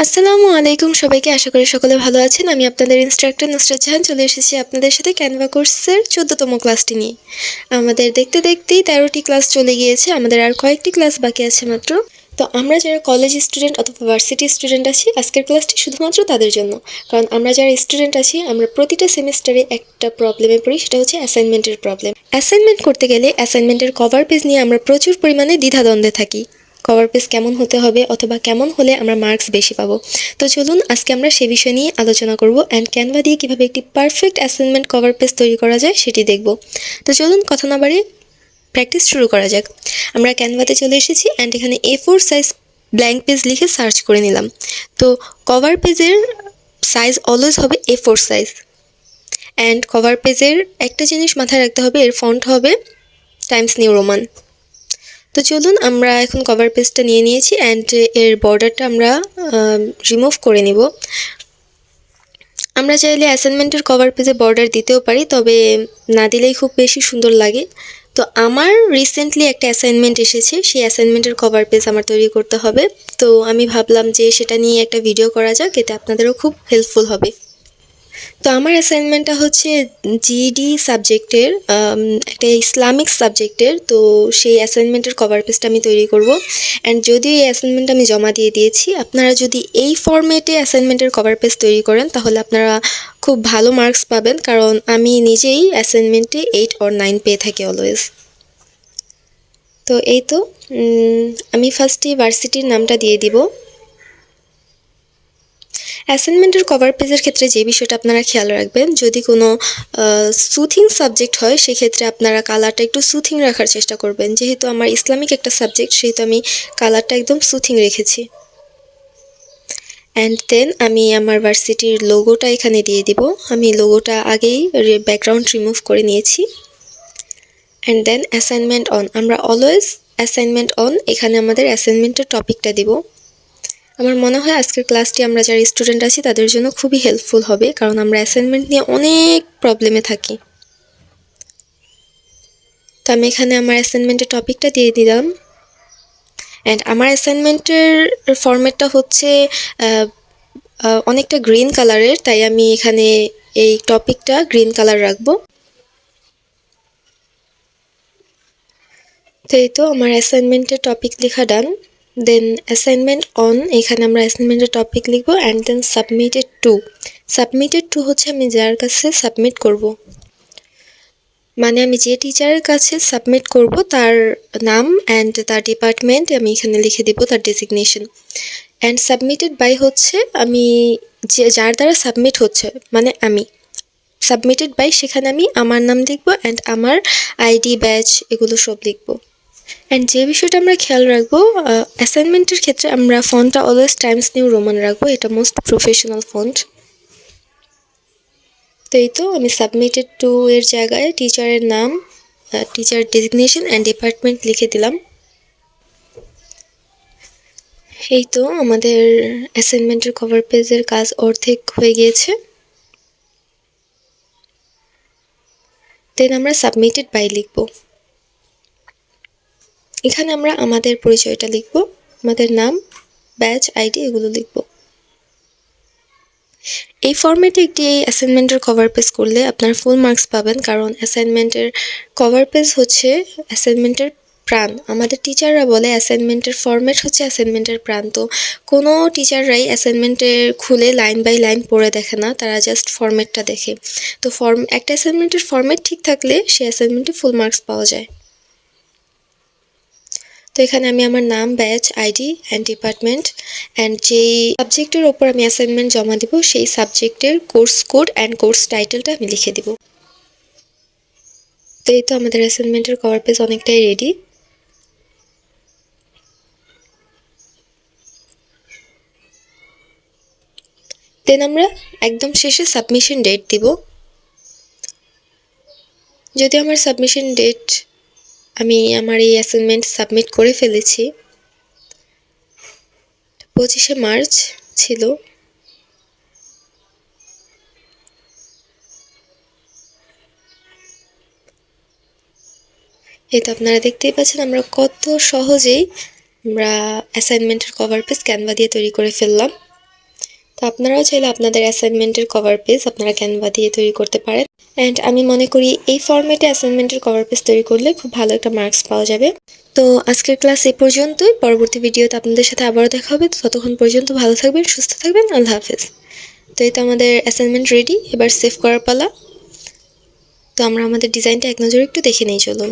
আসসালামু আলাইকুম সবাইকে। আশা করি সকলে ভালো আছেন। আমি আপনাদের ইন্সট্রাক্টর নুসরাত জাহান চলে এসেছি আপনাদের সাথে ক্যানভা কোর্সের ১৪তম ক্লাসটি নিয়ে। আমাদের দেখতে দেখতেই ১৩টি ক্লাস চলে গিয়েছে। আমাদের আর কয়েকটি ক্লাস বাকি আছে মাত্র। তো আমরা যারা কলেজ স্টুডেন্ট অথবা ভার্সিটি স্টুডেন্ট আছি, আজকের ক্লাসটি শুধুমাত্র তাদের জন্য। কারণ আমরা যারা স্টুডেন্ট আছি, আমরা প্রতিটা সেমিস্টারে একটা প্রবলেমে পড়ি, সেটা হচ্ছে অ্যাসাইনমেন্টের প্রবলেম। অ্যাসাইনমেন্ট করতে গেলে অ্যাসাইনমেন্টের কভার পেজ নিয়ে আমরা প্রচুর পরিমাণে দ্বিধাদ্বন্দ্বে থাকি। কভার পেজ কেমন হতে হবে অথবা কেমন হলে আমরা মার্কস বেশি পাবো। তো চলুন আজকে আমরা সে বিষয় নিয়ে আলোচনা করব অ্যান্ড ক্যানভা দিয়ে কীভাবে একটি পারফেক্ট অ্যাসাইনমেন্ট কভার পেজ তৈরি করা যায় সেটি দেখব। তো চলুন কথা না বাড়িয়ে প্র্যাকটিস শুরু করা যাক। আমরা ক্যানভাতে চলে এসেছি অ্যান্ড এখানে A4 সাইজ ব্ল্যাঙ্ক পেজ লিখে সার্চ করে নিলাম। তো কভার পেজের সাইজ অলওয়েজ হবে A4 সাইজ। অ্যান্ড কভার পেজের একটা জিনিস মাথায় রাখতে হবে, এর ফন্ট হবে টাইমস নিউ রোমান। তো চলুন আমরা এখন কভার পেজটা নিয়ে নিয়েছি অ্যান্ড এর বর্ডারটা আমরা রিমুভ করে নিব। আমরা চাইলে অ্যাসাইনমেন্টের কভার পেজে বর্ডার দিতেও পারি, তবে না দিলেই খুব বেশি সুন্দর লাগে। তো আমার রিসেন্টলি একটা অ্যাসাইনমেন্ট এসেছে, সেই অ্যাসাইনমেন্টের কভার পেজ আমার তৈরি করতে হবে। তো আমি ভাবলাম যে সেটা নিয়ে একটা ভিডিও করা যাক, এতে আপনাদেরও খুব হেল্পফুল হবে। তো আমার অ্যাসাইনমেন্টটা হচ্ছে জিডি সাবজেক্টের, একটা ইসলামিক সাবজেক্টের। তো সেই অ্যাসাইনমেন্টের কভার পেজটা আমি তৈরি করব। অ্যান্ড যদিও এই অ্যাসাইনমেন্ট আমি জমা দিয়ে দিয়েছি, আপনারা যদি এই ফরম্যাটে অ্যাসাইনমেন্টের কভার পেজ তৈরি করেন তাহলে আপনারা খুব ভালো মার্কস পাবেন, কারণ আমি নিজেই অ্যাসাইনমেন্টে 8 or 9 পেয়ে থাকি অলওয়েজ। তো এই তো আমি ফার্স্টে ভার্সিটির নামটা দিয়ে দিব। অ্যাসাইনমেন্টের কভার পেজের ক্ষেত্রে যে বিষয়টা আপনারা খেয়াল রাখবেন, যদি কোনো সুথিং সাবজেক্ট হয় সেক্ষেত্রে আপনারা কালারটা একটু সুথিং রাখার চেষ্টা করবেন। যেহেতু আমার ইসলামিক একটা সাবজেক্ট, সেহেতু আমি কালারটা একদম সুথিং রেখেছি। অ্যান্ড দেন আমি আমার ভার্সিটির লোগোটা এখানে দিয়ে দিব। আমি লোগোটা আগেই ব্যাকগ্রাউন্ড রিমুভ করে নিয়েছি। অ্যান্ড দেন অ্যাসাইনমেন্ট অন, আমরা অলওয়েজ অ্যাসাইনমেন্ট অন এখানে আমাদের অ্যাসাইনমেন্টের টপিকটা দিব। আমার মনে হয় আজকের ক্লাসটি আমরা যারা স্টুডেন্ট আছি তাদের জন্য খুবই হেল্পফুল হবে, কারণ আমরা অ্যাসাইনমেন্ট নিয়ে অনেক প্রবলেমে থাকি। তো আমি এখানে আমার অ্যাসাইনমেন্টের টপিকটা দিয়ে দিলাম। অ্যান্ড আমার অ্যাসাইনমেন্টের ফরম্যাটটা হচ্ছে অনেকটা গ্রিন কালারের, তাই আমি এখানে এই টপিকটা গ্রিন কালার রাখবো। তো এই তো আমার অ্যাসাইনমেন্টের টপিক লেখা ডান। দেন অ্যাসাইনমেন্ট অন, এখানে আমরা অ্যাসাইনমেন্টের টপিক লিখবো। And then submitted to, submitted to হচ্ছে আমি যার কাছে সাবমিট করব, মানে আমি যে টিচারের কাছে সাবমিট করব তার নাম অ্যান্ড তার ডিপার্টমেন্ট আমি এখানে লিখে দেব, তার ডেজিগনেশন। অ্যান্ড সাবমিটেড বাই হচ্ছে আমি যার দ্বারা সাবমিট হচ্ছে, মানে আমি সাবমিটেড বাই, সেখানে আমি আমার নাম লিখবো অ্যান্ড আমার আইডি ব্যাচ এগুলো সব লিখবো। অ্যান্ড যে বিষয়টা আমরা খেয়াল রাখবো, অ্যাসাইনমেন্টের ক্ষেত্রে আমরা ফন্টটা অলওয়েজ টাইমস নিউ রোমান রাখবো, এটা মোস্ট প্রফেশনাল ফন্ট। তো এই তো আমি সাবমিটেড টু এর জায়গায় টিচারের নাম, টিচার ডেজিগনেশন অ্যান্ড ডিপার্টমেন্ট লিখে দিলাম। এই তো আমাদের অ্যাসাইনমেন্টের কভার পেজের কাজ অর্ধেক হয়ে গিয়েছে। দেন আমরা সাবমিটেড বাই লিখব। এখানে আমরা আমাদের পরিচয়টা লিখব, আমাদের নাম, ব্যাচ, আইডি এগুলো লিখব। এই ফরম্যাটে একটি অ্যাসাইনমেন্টের কভার পেজ করলে আপনার ফুল মার্কস পাবেন, কারণ অ্যাসাইনমেন্টের কভার পেজ হচ্ছে অ্যাসাইনমেন্টের প্রাণ। আমাদের টিচাররা বলে অ্যাসাইনমেন্টের ফরম্যাট হচ্ছে অ্যাসাইনমেন্টের প্রাণ। তো কোনো টিচাররাই অ্যাসাইনমেন্টের খুলে লাইন বাই লাইন পড়ে দেখে না, তারা জাস্ট ফরম্যাটটা দেখে। তো একটা অ্যাসাইনমেন্টের ফরম্যাট ঠিক থাকলে সেই অ্যাসাইনমেন্টে ফুল মার্কস পাওয়া যায়। তো এখানে আমি আমার নাম, batch, ID and department and যেই সাবজেক্টের ওপর আমি অ্যাসাইনমেন্ট জমা দিব সেই সাবজেক্টের কোর্স কোড অ্যান্ড কোর্স টাইটেলটা আমি লিখে দিব। তো এই তো আমাদের অ্যাসাইনমেন্টের কভার পেজ অনেকটাই রেডি। দেন আমরা একদম শেষে সাবমিশন ডেট দিব। যদি আমার সাবমিশন ডেট, আমি আমার এই অ্যাসাইনমেন্ট সাবমিট করে ফেলেছি, 25শে মার্চ ছিল। এই তো আপনারা দেখতেই পাচ্ছেন আমরা কত সহজেই আমরা অ্যাসাইনমেন্টের কভার পেজ ক্যানভা দিয়ে তৈরি করে ফেললাম। তো আপনারাও চাইলে আপনাদের অ্যাসাইনমেন্টের কভার পেজ আপনারা ক্যানভা দিয়ে তৈরি করতে পারেন। অ্যান্ড আমি মনে করি এই ফরম্যাটে অ্যাসাইনমেন্টের কভার পেজ তৈরি করলে খুব ভালো একটা মার্কস পাওয়া যাবে। তো আজকের ক্লাস এই পর্যন্তই। পরবর্তী ভিডিওতে আপনাদের সাথে আবারও দেখা হবে। ততক্ষণ পর্যন্ত ভালো থাকবেন, সুস্থ থাকবেন। আল্লাহ হাফেজ। তো এই তো আমাদের অ্যাসাইনমেন্ট রেডি, এবার সেভ করার পালা। তো আমরা আমাদের ডিজাইনটা এক নজরে একটু দেখে নিই, চলুন।